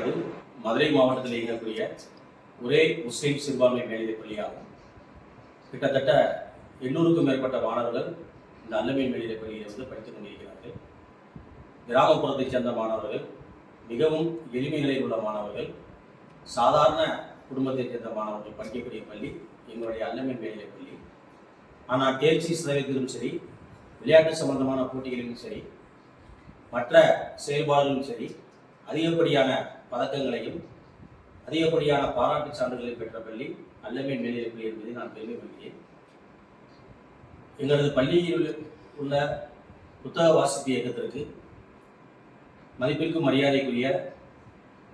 பள்ளியானது மதுரை மாவட்டத்தில் இயங்கக்கூடிய ஒரே முஸ்லீம் சிறுபான்மை மேல்நிலைப் பள்ளியாகும். கிட்டத்தட்ட 800க்கும் மேற்பட்ட மாணவர்கள் இந்த அல்லமீன் மேல்நிலைப் பள்ளியில் படித்துக் கொண்டிருக்கிறார்கள். கிராமப்புறத்தைச் சேர்ந்த மாணவர்கள், மிகவும் எளிமை நிலையில் உள்ள மாணவர்கள், சாதாரண குடும்பத்தைச் சேர்ந்த மாணவர்கள் படிக்கக்கூடிய பள்ளி எங்களுடைய அல்லமீன் மேல்நிலைப் பள்ளி. ஆனால் தேர்ச்சி சதவீதத்திலும் சரி, விளையாட்டு சம்பந்தமான போட்டிகளிலும் சரி, மற்ற செயல்பாடுகளும் சரி, அதிகப்படியான பதக்கங்களையும் அதிகப்படியான பாராட்டு சான்றுகளையும் பெற்ற பள்ளி அல்லமீன் மேல்நிலைப் பள்ளி என்பதை நான் பெருமை கொள்கிறேன். எங்களது பள்ளியில் உள்ள புத்தக வாசிப்பு இயக்கத்திற்கு மதிப்பிற்கும் மரியாதைக்குரிய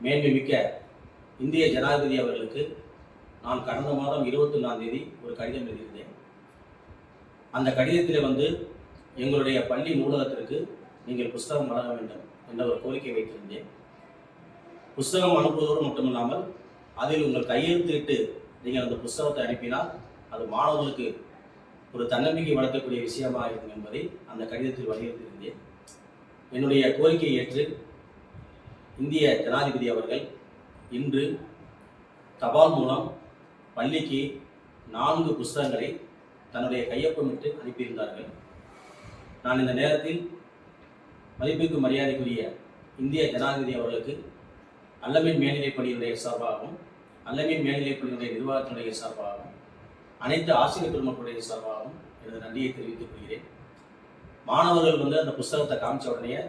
மேன்மைமிக்க இந்திய ஜனாதிபதி அவர்களுக்கு நான் கடந்த மாதம் 24ஆம் தேதி ஒரு கடிதம் எழுதியிருந்தேன். அந்த கடிதத்தில் எங்களுடைய பள்ளி நூலகத்திற்கு நீங்கள் புஸ்தகம் வழங்க வேண்டும் என்ற ஒரு கோரிக்கை வைத்திருந்தேன். புஸ்தகம் அனுப்புவதோடு மட்டுமில்லாமல் அதில் உங்கள் கையெழுத்திட்டு நீங்கள் அந்த புஸ்தகத்தை அனுப்பினால் அது மாணவர்களுக்கு ஒரு தன்னம்பிக்கை வளர்க்கக்கூடிய விஷயமாக இருக்கும் என்பதை அந்த கடிதத்தில் வலியுறுத்தியிருந்தேன். என்னுடைய கோரிக்கையை ஏற்று இந்திய ஜனாதிபதி அவர்கள் இன்று தபால் மூலம் பள்ளிக்கு 4 புஸ்தகங்களை தன்னுடைய கையொப்பமிட்டு அனுப்பியிருந்தார்கள். நான் இந்த நேரத்தில் மதிப்பிற்கு மரியாதைக்குரிய இந்திய ஜனாதிபதி அவர்களுக்கு அல்லமீன் மேல்நிலைப் பள்ளியினுடைய சார்பாகவும், அல்லமீன் மேல்நிலைப் பள்ளியினுடைய நிர்வாகத்தினுடைய சார்பாகவும், அனைத்து ஆசிரியர் பெருமக்களுடைய சார்பாகவும் எனது நன்றியை தெரிவித்துக் கொள்கிறேன். மாணவர்கள் அந்த புஸ்தகத்தை காமிச்ச உடனே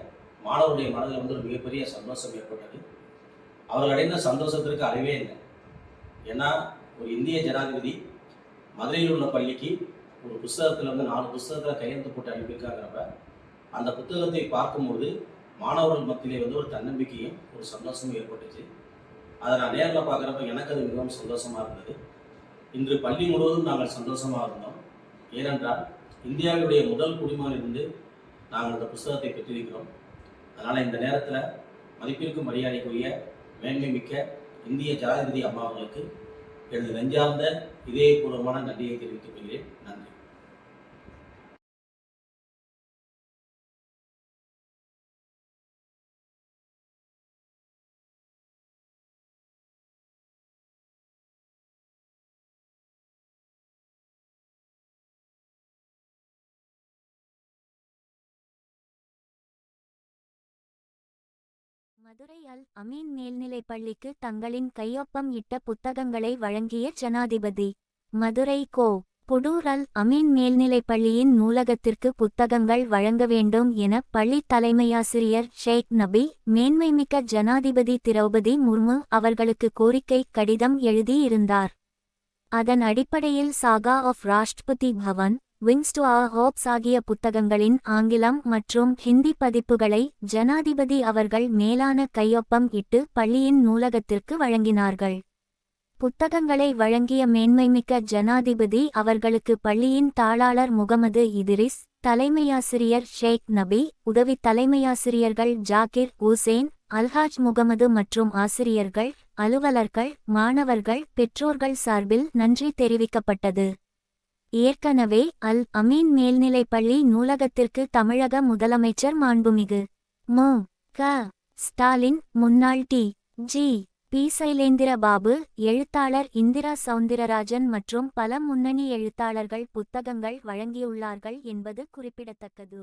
மாணவருடைய மனதில் ஒரு மிகப்பெரிய சந்தோஷம் ஏற்பட்டது. அவர்கள் அடைந்த சந்தோஷத்திற்கு அளவே இல்லை. ஏன்னா ஒரு இந்திய ஜனாதிபதி மதுரையில் உள்ள பள்ளிக்கு ஒரு புஸ்தகத்தில் 4 புஸ்தகத்தில் கையெழுத்து போட்டு அனுப்பியிருக்காங்கிறப்ப அந்த புத்தகத்தை பார்க்கும்போது மாணவர்கள் மத்தியிலே ஒரு தன்னம்பிக்கையும் ஒரு சந்தோஷமும் ஏற்பட்டுச்சு. அதை நான் நேரில் பார்க்குறப்ப எனக்கு அது மிகவும் சந்தோஷமாக இருந்தது. இன்று பள்ளி முழுவதும் நாங்கள் சந்தோஷமாக இருந்தோம். ஏனென்றால் இந்தியாவுடைய முதல் குடிமகனிலிருந்து நாங்கள் அந்த புஸ்தகத்தை பெற்றிருக்கிறோம். அதனால் இந்த நேரத்தில் மதிப்பிற்கும் மரியாதைக்குரிய மேன்மை மிக்க இந்திய ஜனாதிபதி அம்மா அவர்களுக்கு எனது நெஞ்சார்ந்த இதயபூர்வமான நன்றியை தெரிவித்துக் கொள்கிறேன். நன்றி. மதுரை அல் அமீன் மேல்நிலைப் பள்ளிக்கு தங்களின் கையொப்பம் இட்ட புத்தகங்களை வழங்கிய ஜனாதிபதி. மதுரை கோ. புடூர் அல் அமீன் மேல்நிலைப் பள்ளியின் நூலகத்திற்கு புத்தகங்கள் வழங்க வேண்டும் என பள்ளி தலைமையாசிரியர் ஷேக் நபி மேன்மைமிக்க ஜனாதிபதி திரௌபதி முர்மு அவர்களுக்கு கோரிக்கை கடிதம் எழுதியிருந்தார். அதன் அடிப்படையில் saga of Rashtrapati Bhavan, wings to our hopes ஆகிய புத்தகங்களின் ஆங்கிலம் மற்றும் ஹிந்தி பதிப்புகளை ஜனாதிபதி அவர்கள் மேலான கையொப்பம் இட்டு பள்ளியின் நூலகத்திற்கு வழங்கினார்கள். புத்தகங்களை வழங்கிய மேன்மைமிக்க ஜனாதிபதி அவர்களுக்கு பள்ளியின் தாளாளர் முகமது இதிரிஸ், தலைமையாசிரியர் ஷேக் நபி, உதவி தலைமையாசிரியர்கள் ஜாகிர் ஹுசேன், அல்ஹாஜ் முகமது மற்றும் ஆசிரியர்கள், அலுவலர்கள், மாணவர்கள், பெற்றோர்கள் சார்பில் நன்றி தெரிவிக்கப்பட்டது. ஏற்கனவே அல் அமீன் மேல்நிலைப் பள்ளி நூலகத்திற்கு தமிழக முதலமைச்சர் மாண்புமிகு மு. க. ஸ்டாலின், முன்னாள் D. G. P. Sylendra Babu, எழுத்தாளர் இந்திரா சௌந்தரராஜன் மற்றும் பல முன்னணி எழுத்தாளர்கள் புத்தகங்கள் வழங்கியுள்ளார்கள் என்பது குறிப்பிடத்தக்கது.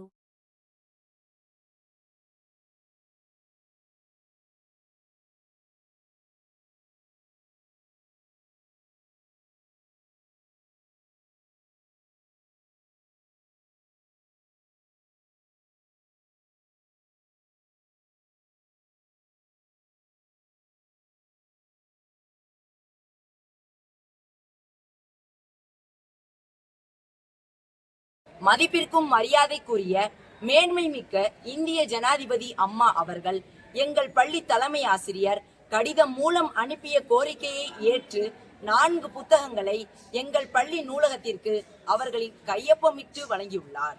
மதிப்பிற்கும் மரியாதைக்குரிய மேன்மை மிக்க இந்திய ஜனாதிபதி அம்மா அவர்கள் எங்கள் பள்ளி தலைமை ஆசிரியர் கடிதம் மூலம் அனுப்பிய கோரிக்கையை ஏற்று 4 புத்தகங்களை எங்கள் பள்ளி நூலகத்திற்கு அவர்களின் கையொப்பமிட்டு வழங்கியுள்ளார்.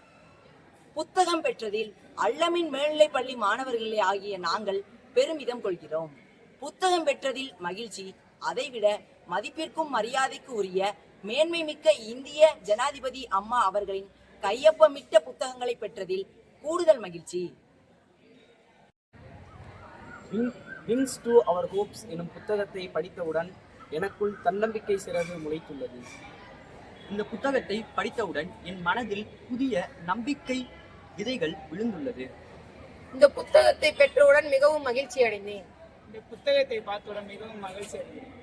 புத்தகம் பெற்றதில் அல்லமீன் மேல்நிலைப் பள்ளி மாணவர்களே ஆகிய நாங்கள் பெருமிதம் கொள்கிறோம். புத்தகம் பெற்றதில் மகிழ்ச்சி. அதைவிட மதிப்பிற்கும் மரியாதைக்கு உரிய மேன்மை மிக்க இந்திய ஜனாதிபதி அம்மா அவர்களின் கையொப்பமிட்ட புத்தகங்களை பெற்றதில் கூடுதல் மகிழ்ச்சி. விங்ஸ் டு அவர் ஹோப்ஸ் எனும் புத்தகத்தை படித்தவுடன் எனக்குள் தன்னம்பிக்கை சிறகு முளைத்துள்ளது. இந்த புத்தகத்தை படித்தவுடன் என் மனதில் புதிய நம்பிக்கை விதைகள் விழுந்துள்ளது. இந்த புத்தகத்தை பெற்றவுடன் மிகவும் மகிழ்ச்சி அடைந்தேன். இந்த புத்தகத்தை பார்த்தவுடன் மிகவும் மகிழ்ச்சி அடைந்தேன்.